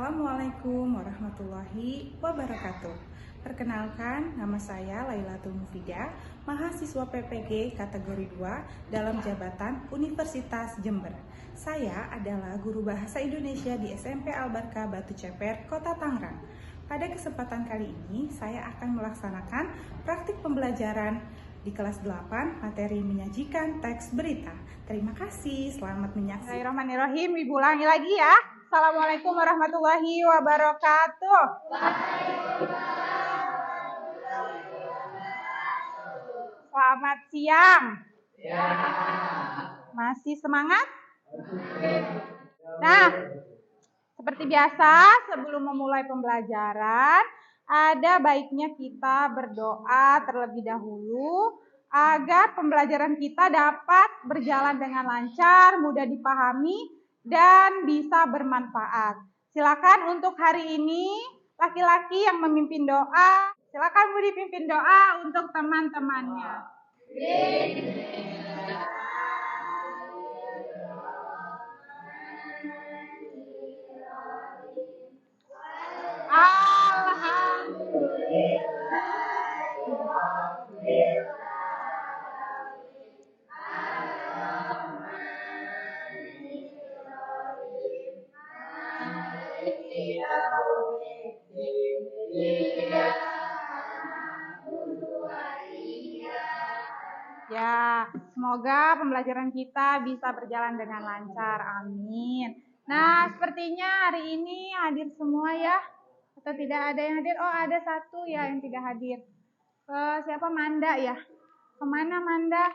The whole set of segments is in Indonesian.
Assalamualaikum warahmatullahi wabarakatuh. Perkenalkan, nama saya Lailatul Mufidah, mahasiswa PPG kategori 2 dalam jabatan Universitas Jember. Saya adalah guru bahasa Indonesia di SMP Al-Barkah Batu Ceper, Kota Tangerang. Pada kesempatan kali ini, saya akan melaksanakan praktik pembelajaran di kelas 8, materi menyajikan teks berita. Terima kasih, selamat menyaksikan. Bismillahirrahmanirrahim, Ibu ulangi lagi ya. Assalamualaikum warahmatullahi wabarakatuh. Selamat siang. Masih semangat? Nah, seperti biasa, sebelum memulai pembelajaran, ada baiknya kita berdoa terlebih dahulu agar pembelajaran kita dapat berjalan dengan lancar, mudah dipahami, dan bisa bermanfaat. Silakan untuk hari ini, laki-laki yang memimpin doa, silakan Budi pimpin doa untuk teman-temannya. Ya, semoga pembelajaran kita bisa berjalan dengan lancar. Amin. Nah, sepertinya hari ini hadir semua ya? Atau tidak ada yang hadir? Oh, ada satu ya yang tidak hadir. Siapa? Manda ya? Kemana Manda?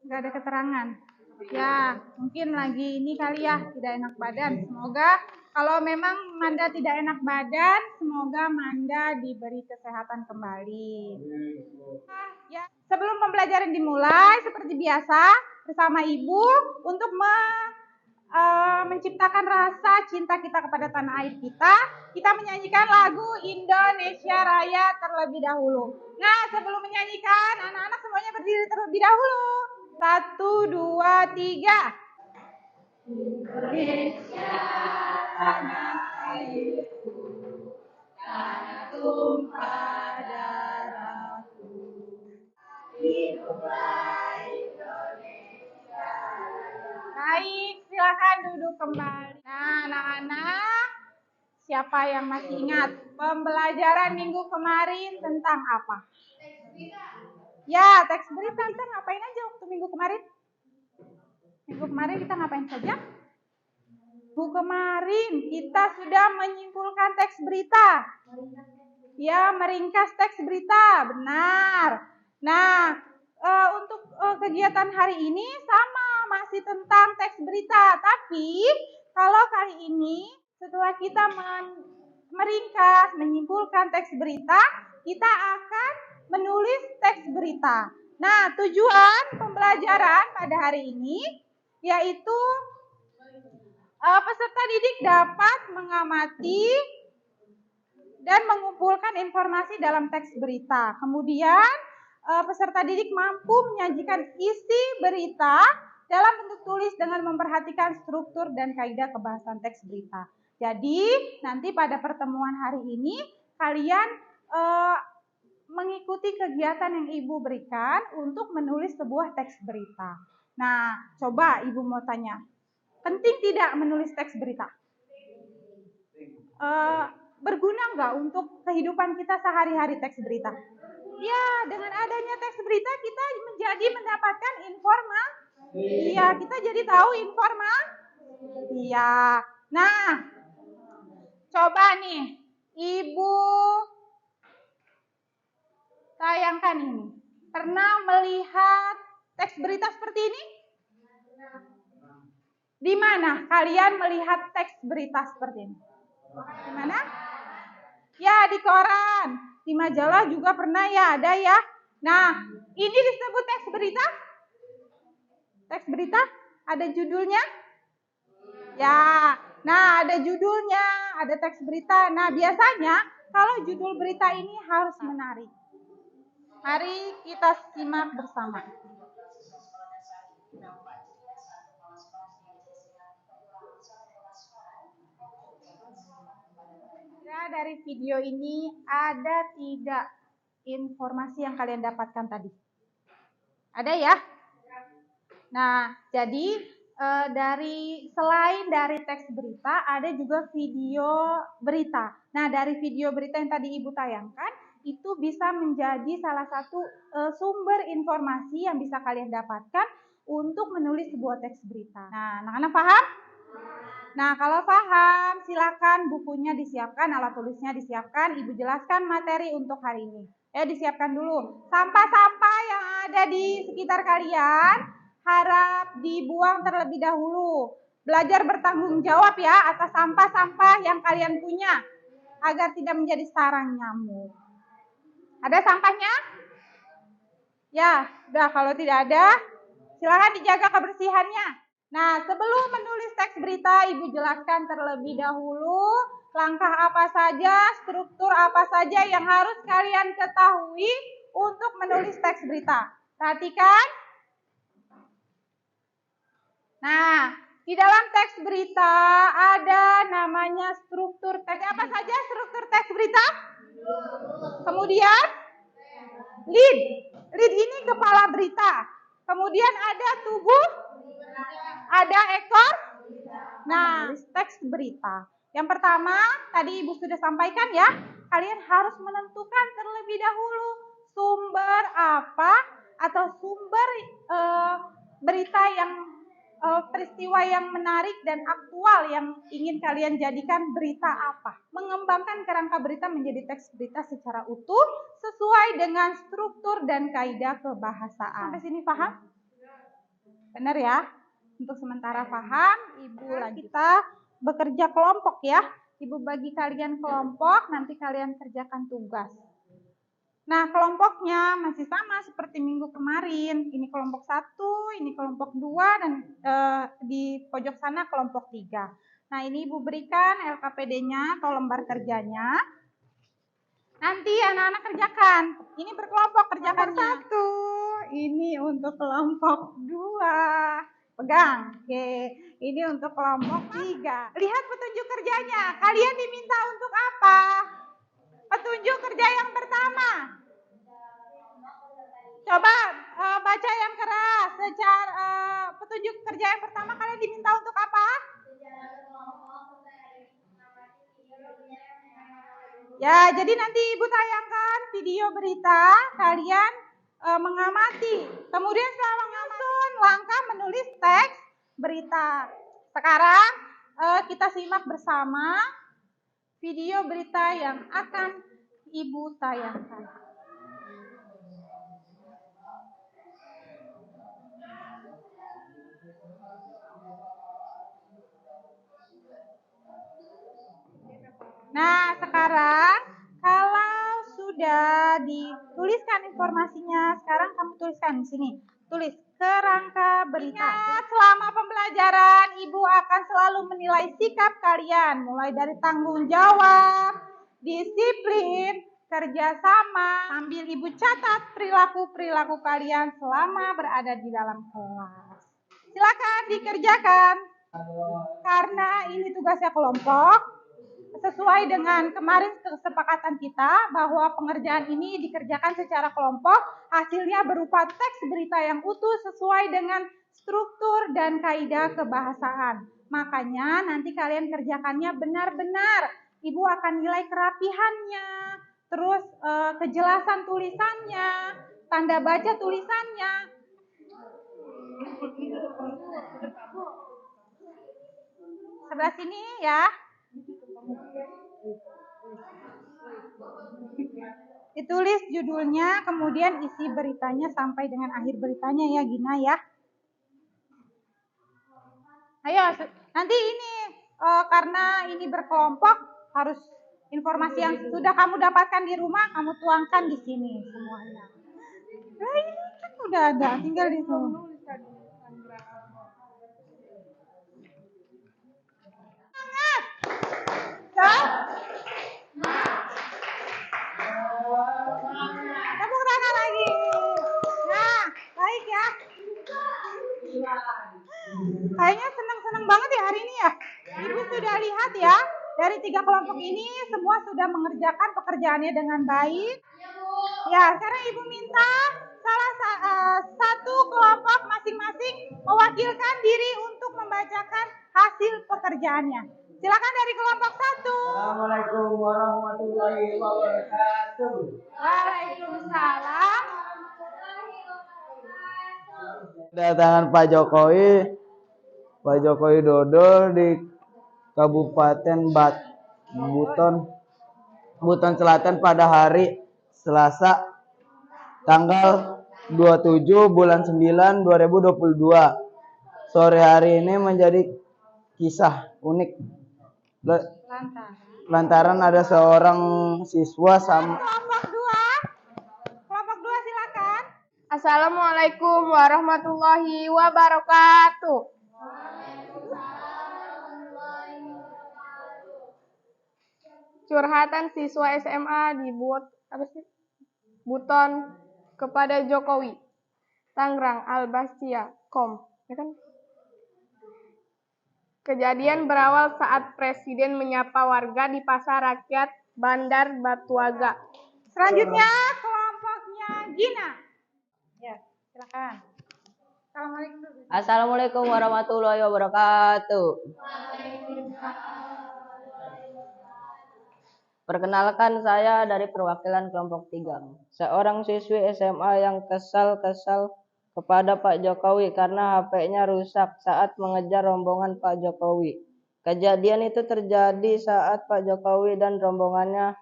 Nggak ada keterangan. Ya, mungkin lagi ini kali ya, tidak enak badan. Semoga kalau memang Manda tidak enak badan, semoga Manda diberi kesehatan kembali. Ya, sebelum pembelajaran dimulai, seperti biasa, bersama Ibu untuk menciptakan rasa cinta kita kepada tanah air kita menyanyikan lagu Indonesia Raya terlebih dahulu. Nah, sebelum menyanyikan, anak-anak semuanya berdiri terlebih dahulu. 1, 2, 3. Indonesia tanah airku, tanah tumpah darahku. Hiduplah Indonesia. Baik, silakan duduk kembali. Nah, anak-anak, siapa yang masih ingat pembelajaran minggu kemarin tentang apa? Ya, teks berita. Kita ngapain aja waktu minggu kemarin? Minggu kemarin kita ngapain saja? Minggu kemarin kita sudah menyimpulkan teks berita. Ya, meringkas teks berita, benar. Nah, untuk kegiatan hari ini sama, masih tentang teks berita. Tapi, kalau kali ini setelah kita meringkas, menyimpulkan teks berita, kita akan menulis teks berita. Nah, tujuan pembelajaran pada hari ini yaitu peserta didik dapat mengamati dan mengumpulkan informasi dalam teks berita. Kemudian, peserta didik mampu menyajikan isi berita dalam bentuk tulis dengan memperhatikan struktur dan kaidah kebahasan teks berita. Jadi, nanti pada pertemuan hari ini, kalian mengikuti kegiatan yang Ibu berikan untuk menulis sebuah teks berita. Nah, coba Ibu mau tanya, penting tidak menulis teks berita? Berguna nggak untuk kehidupan kita sehari-hari teks berita? Ya, dengan adanya teks berita kita menjadi mendapatkan informasi. Iya, kita jadi tahu informasi. Iya. Nah, coba nih, Ibu tayangkan ini. Pernah melihat teks berita seperti ini? Di mana kalian melihat teks berita seperti ini? Di mana? Ya, di koran. Di majalah juga pernah ya, ada ya. Nah, ini disebut teks berita? Teks berita? Ada judulnya? Ya, nah ada judulnya, ada teks berita. Nah, biasanya kalau judul berita ini harus menarik. Mari kita simak bersama. Kira-kira dari video ini ada tidak informasi yang kalian dapatkan tadi? Ada ya? Nah, jadi selain dari teks berita, ada juga video berita. Nah, dari video berita yang tadi Ibu tayangkan, itu bisa menjadi salah satu sumber informasi yang bisa kalian dapatkan untuk menulis sebuah teks berita. Nah, anak-anak paham? Nah, kalau paham, silakan bukunya disiapkan, alat tulisnya disiapkan. Ibu jelaskan materi untuk hari ini. Disiapkan dulu. Sampah-sampah yang ada di sekitar kalian harap dibuang terlebih dahulu. Belajar bertanggung jawab ya atas sampah-sampah yang kalian punya agar tidak menjadi sarang nyamuk. Ada sampahnya? Ya, udah kalau tidak ada, silakan dijaga kebersihannya. Nah, sebelum menulis teks berita, Ibu jelaskan terlebih dahulu langkah apa saja, struktur apa saja yang harus kalian ketahui untuk menulis teks berita. Perhatikan. Nah, di dalam teks berita ada namanya struktur teks. Apa saja struktur teks berita? Kemudian lead. Lead ini kepala berita. Kemudian ada tubuh, ada ekor. Nah, teks berita. Yang pertama, tadi Ibu sudah sampaikan ya, kalian harus menentukan terlebih dahulu sumber apa atau sumber berita yang peristiwa yang menarik dan aktual yang ingin kalian jadikan berita apa. Mengembangkan kerangka berita menjadi teks berita secara utuh sesuai dengan struktur dan kaidah kebahasaan. Sampai sini paham? Benar ya? Untuk sementara paham, Ibu lanjut. Kita bekerja kelompok ya. Ibu bagi kalian kelompok, nanti kalian kerjakan tugas. Nah, kelompoknya masih sama seperti minggu kemarin. Ini kelompok 1, ini kelompok 2, dan di pojok sana kelompok 3. Nah, ini Ibu berikan LKPD-nya atau lembar kerjanya. Nanti anak-anak kerjakan. Ini berkelompok kerjakannya. 1, ini untuk kelompok 2. Pegang. Oke. Ini untuk kelompok 3. Lihat petunjuk kerjanya. Kalian diminta untuk apa? Petunjuk kerja yang pertama. Coba baca yang keras. Secara petunjuk kerja yang pertama kalian diminta untuk apa? Ya, jadi nanti Ibu tayangkan video berita, kalian mengamati. Kemudian setelah menyusun langkah menulis teks berita. Sekarang kita simak bersama video berita yang akan Ibu tayangkan. Nah, sekarang kalau sudah dituliskan informasinya, sekarang kamu tuliskan di sini. Tulis kerangka berita. Ingat, selama pembelajaran Ibu akan selalu menilai sikap kalian, mulai dari tanggung jawab, disiplin, kerjasama, sambil Ibu catat perilaku-perilaku kalian selama berada di dalam kelas. Silakan dikerjakan. Karena ini tugasnya kelompok, sesuai dengan kemarin kesepakatan kita bahwa pengerjaan ini dikerjakan secara kelompok, hasilnya berupa teks berita yang utuh sesuai dengan struktur dan kaidah kebahasaan. Makanya nanti kalian kerjakannya benar-benar. Ibu akan nilai kerapihannya, terus kejelasan tulisannya, tanda baca tulisannya. Sebelah sini ya. Ditulis judulnya, kemudian isi beritanya sampai dengan akhir beritanya ya Gina ya. Ayo, nanti ini karena ini berkelompok, harus informasi yang sudah kamu dapatkan di rumah kamu tuangkan di sini semuanya. Nah, ini kan udah ada, tinggal di sini. Tepuk tangan lagi. Nah, baik ya. Kayaknya senang-senang banget ya hari ini ya. Ibu sudah lihat ya Dari 3 kelompok ini semua sudah mengerjakan pekerjaannya dengan baik. Ya, sekarang Ibu minta satu kelompok masing-masing mewakilkan diri untuk membacakan hasil pekerjaannya. Silakan dari kelompok 1. Assalamualaikum warahmatullahi wabarakatuh. Waalaikumsalam. Kedatangan Pak Joko Widodo di Kabupaten Buton Selatan pada hari Selasa tanggal 27 bulan 9 2022. Sore hari ini menjadi kisah unik lantaran ada seorang siswa sama Kelompok 2 silakan. Assalamualaikum warahmatullahi wabarakatuh. Curhatan siswa SMA di Buton kepada Jokowi. Tangerang Al-Bastia Kom. Ya kan? Kejadian berawal saat Presiden menyapa warga di Pasar Rakyat Bandar Batuaga. Selanjutnya kelompoknya Gina. Ya, silakan. Assalamualaikum warahmatullahi wabarakatuh. Perkenalkan, saya dari perwakilan kelompok 3. Seorang siswi SMA yang kesal kepada Pak Jokowi karena HP-nya rusak saat mengejar rombongan Pak Jokowi. Kejadian itu terjadi saat Pak Jokowi dan rombongannya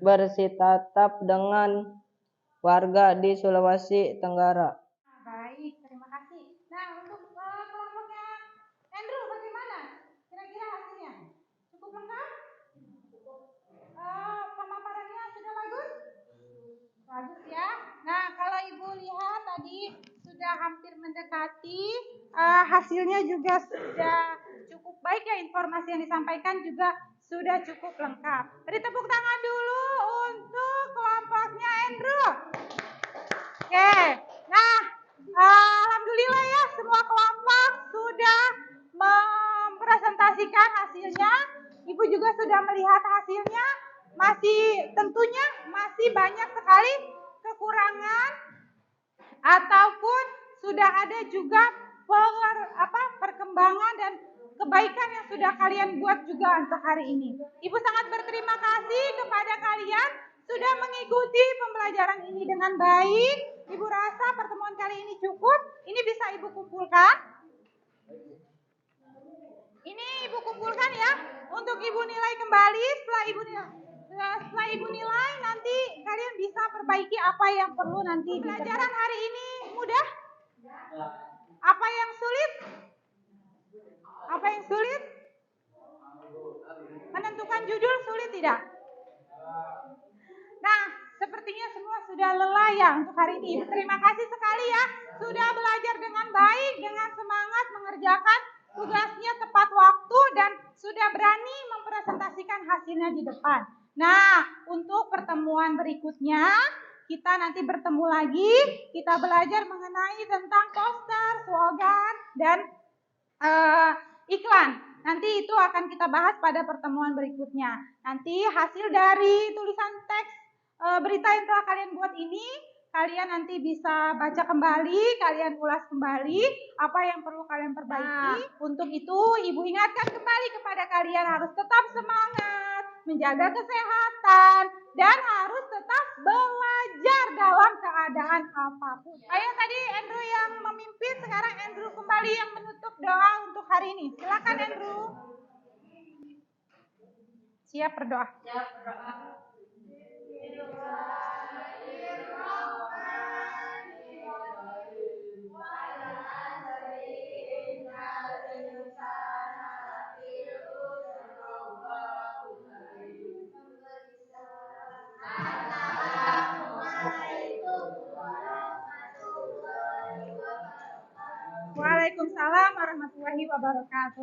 bersitatap dengan warga di Sulawesi Tenggara. Baik, terima kasih. Nah, untuk kelompoknya Andrew bagaimana? Kira-kira hasilnya? Cukup lengkap? Pemaparannya sudah bagus? Bagus ya. Nah, kalau Ibu lihat tadi sudah hampir mendekati, hasilnya juga sudah cukup baik ya, informasi yang disampaikan juga sudah cukup lengkap. Beri tepuk tangan dulu untuk kelompoknya Andrew. Oke, nah alhamdulillah ya semua kelompok sudah mempresentasikan hasilnya. Ibu juga sudah melihat hasilnya. Tentunya masih banyak sekali kekurangan ataupun sudah ada juga perkembangan dan kebaikan yang sudah kalian buat juga untuk hari ini. Ibu sangat berterima kasih kepada kalian sudah mengikuti pembelajaran ini dengan baik. Ibu rasa pertemuan kali ini cukup. Ini bisa Ibu kumpulkan. Ini Ibu kumpulkan ya untuk Ibu nilai kembali. Setelah Ibu nilai, nanti kalian bisa perbaiki apa yang perlu nanti. Pelajaran hari ini mudah? Apa yang sulit? Apa yang sulit? Menentukan judul sulit tidak? Nah, sepertinya semua sudah lelah ya untuk hari ini. Terima kasih sekali ya sudah belajar dengan baik, dengan semangat mengerjakan tugasnya tepat waktu dan sudah berani mempresentasikan hasilnya di depan. Nah, untuk pertemuan berikutnya kita nanti bertemu lagi, kita belajar mengenai tentang poster, slogan, dan iklan. Nanti itu akan kita bahas pada pertemuan berikutnya. Nanti hasil dari tulisan teks berita yang telah kalian buat ini, kalian nanti bisa baca kembali, kalian ulas kembali apa yang perlu kalian perbaiki. Untuk itu, Ibu ingatkan kembali kepada kalian harus tetap semangat, menjaga kesehatan, dan harus tetap belajar dalam keadaan apapun. Ayo tadi Andrew yang memimpin, sekarang Andrew kembali yang menutup doa untuk hari ini. Silakan Andrew. Siap berdoa. Waalaikumsalam warahmatullahi wabarakatuh.